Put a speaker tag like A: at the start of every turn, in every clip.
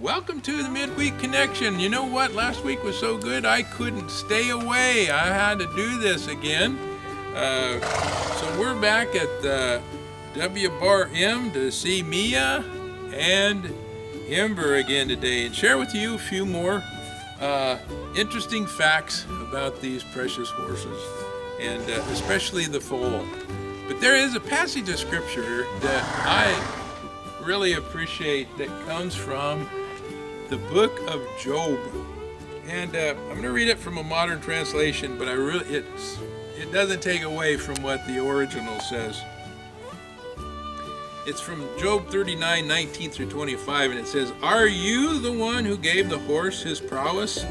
A: Welcome to the Midweek Connection. You know what? Last week was so good I couldn't stay away. I had to do this again. So we're back at the W Bar M to see Mia and Ember again today and share with you a few more interesting facts about these precious horses, and especially the foal. But there is a passage of scripture that I really appreciate that comes from the book of Job, and I'm going to read it from a modern translation, but it doesn't take away from what the original says. It's from Job 39:19 through 25, and it says, "Are you the one who gave the horse his prowess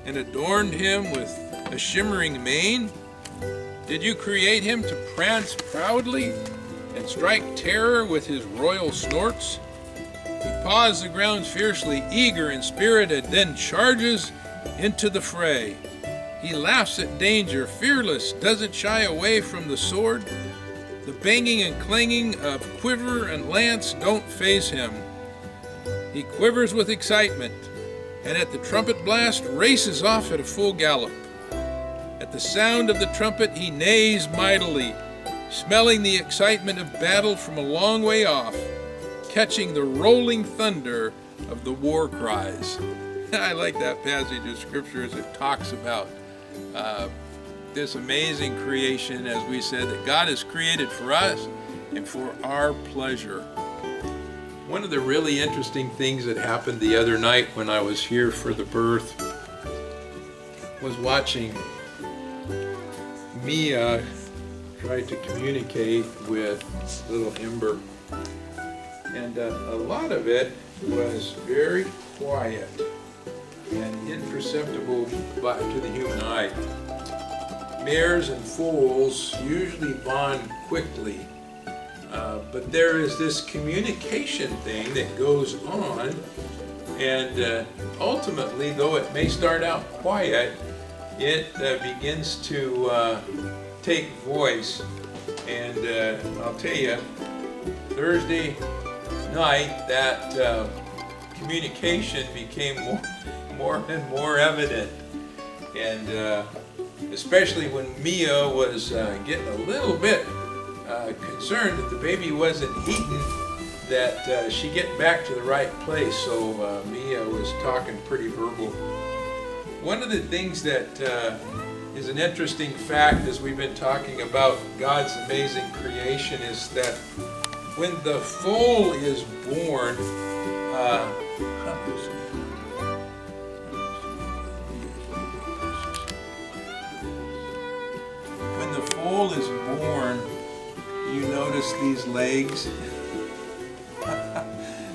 A: and adorned him with a shimmering mane? Did you create him to prance proudly and strike terror with his royal snorts? He paws the ground fiercely, eager and spirited, then charges into the fray. He laughs at danger, fearless, doesn't shy away from the sword. The banging and clanging of quiver and lance don't faze him. He quivers with excitement, and at the trumpet blast races off at a full gallop. At the sound of the trumpet he neighs mightily, smelling the excitement of battle from a long way off, catching the rolling thunder of the war cries." I like that passage of scripture as it talks about this amazing creation, as we said, that God has created for us and for our pleasure. One of the really interesting things that happened the other night when I was here for the birth was watching Mia try to communicate with little Ember. And a lot of it was very quiet and imperceptible to the human eye. Mares and foals usually bond quickly, but there is this communication thing that goes on, and ultimately, though it may start out quiet, it begins to take voice. And I'll tell you, Thursday night, that communication became more and more evident, and especially when Mia was getting a little bit concerned that the baby wasn't eating, that she get back to the right place. So Mia was talking pretty verbal. One of the things that is an interesting fact, as we've been talking about God's amazing creation, is that when the foal is born, you notice these legs.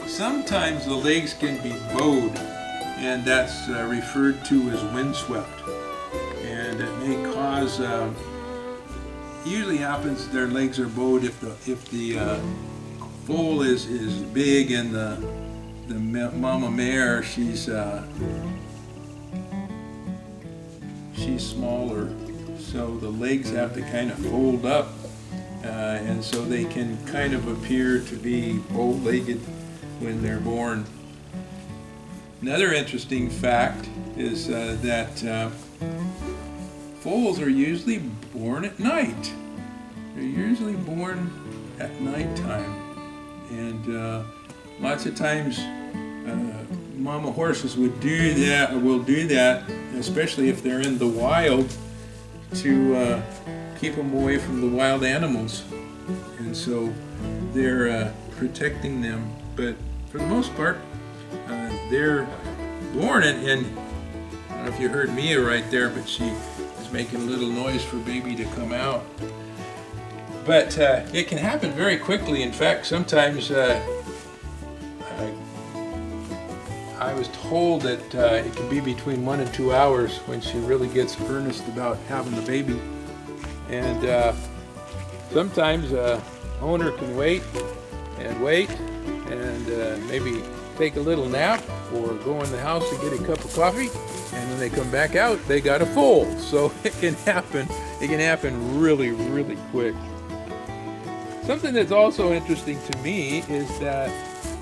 A: Sometimes the legs can be bowed, and that's referred to as windswept. And it may cause, usually happens their legs are bowed if the foal is big, and the mama mare, she's smaller. So the legs have to kind of fold up, and so they can kind of appear to be bow-legged when they're born. Another interesting fact is that foals are usually born at night. They're usually born at nighttime, and lots of times mama horses will do that, especially if they're in the wild, to keep them away from the wild animals, and so they're protecting them. But for the most part, they're born, and I don't know if you heard Mia right there, but she is making a little noise for baby to come out. But it can happen very quickly. In fact, sometimes I was told that it can be between 1 and 2 hours when she really gets earnest about having the baby. And sometimes owner can wait and maybe take a little nap or go in the house to get a cup of coffee, and when they come back out, they got a foal. So it can happen really, really quick. Something that's also interesting to me is that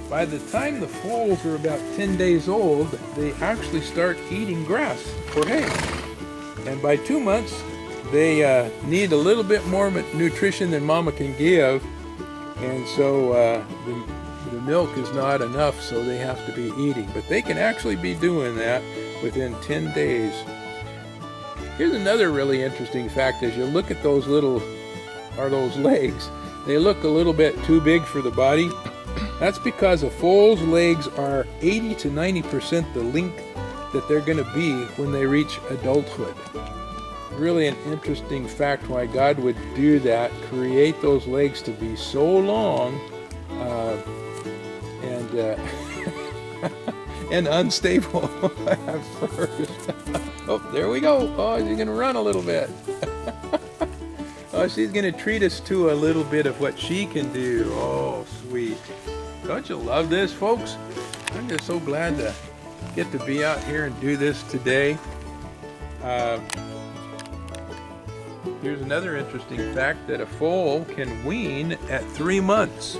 A: by the time the foals are about 10 days old, they actually start eating grass or hay. And by 2 months, they need a little bit more nutrition than mama can give. And so the milk is not enough, so they have to be eating. But they can actually be doing that within 10 days. Here's another really interesting fact. As you look at those those legs, they look a little bit too big for the body. That's because a foal's legs are 80 to 90% the length that they're going to be when they reach adulthood. Really an interesting fact why God would do that, create those legs to be so long and unstable at first. Oh, there we go. Oh, she's going to run a little bit. Oh, she's going to treat us to a little bit of what she can do. Oh, sweet. Don't you love this, folks? I'm just so glad to get to be out here and do this today. Here's another interesting fact, that a foal can wean at 3 months.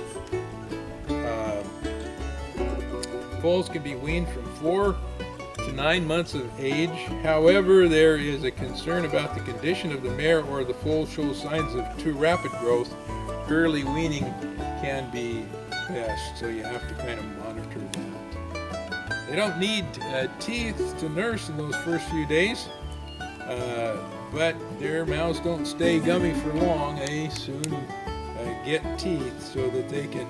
A: Foals can be weaned from 4 to 9 months of age. However, there is a concern about the condition of the mare or the foal shows signs of too rapid growth. Early weaning can be best, so you have to kind of monitor that. They don't need teeth to nurse in those first few days, but their mouths don't stay gummy for long. They soon get teeth so that they can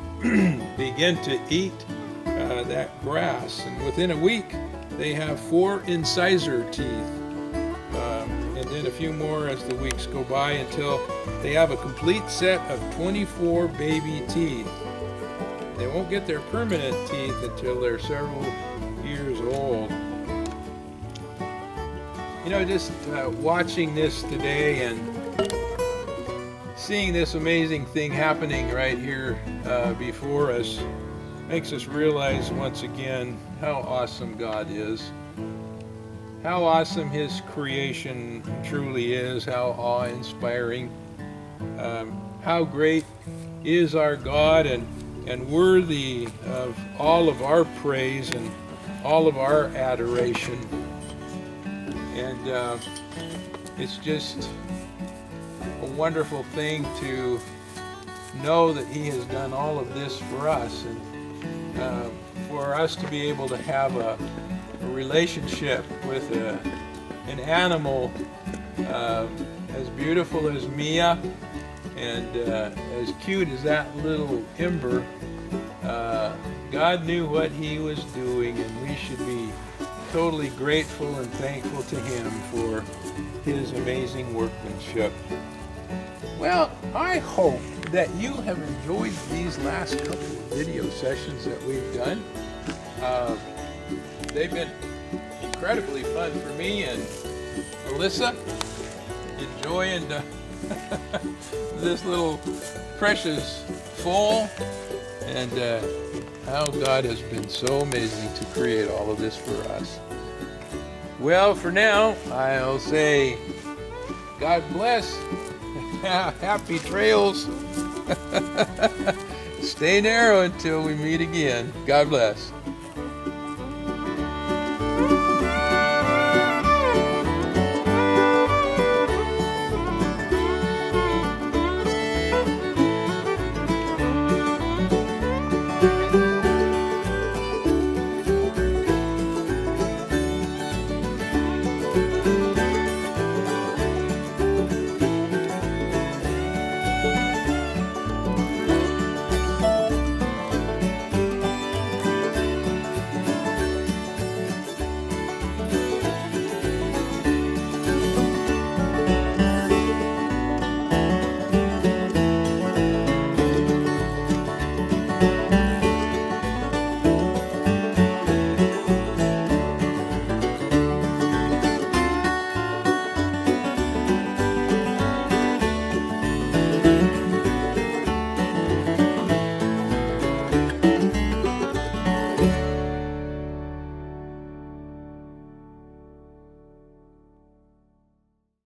A: begin to eat that grass. And within a week, they have 4 incisor teeth, and then a few more as the weeks go by until they have a complete set of 24 baby teeth. They won't get their permanent teeth until they're several years old. You know, just watching this today and seeing this amazing thing happening right here before us makes us realize once again how awesome God is, how awesome His creation truly is, how awe-inspiring, how great is our God, and worthy of all of our praise and all of our adoration. And it's just a wonderful thing to know that He has done all of this for us, and for us to be able to have a relationship with an animal as beautiful as Mia and as cute as that little Ember. God knew what He was doing, and we should be totally grateful and thankful to Him for His amazing workmanship. Well, I hope that you have enjoyed these last couple of video sessions that we've done. They've been incredibly fun for me and Alyssa, enjoying this little precious foal, and how God has been so amazing to create all of this for us. Well, for now, I'll say God bless. Happy trails. Stay narrow until we meet again. God bless.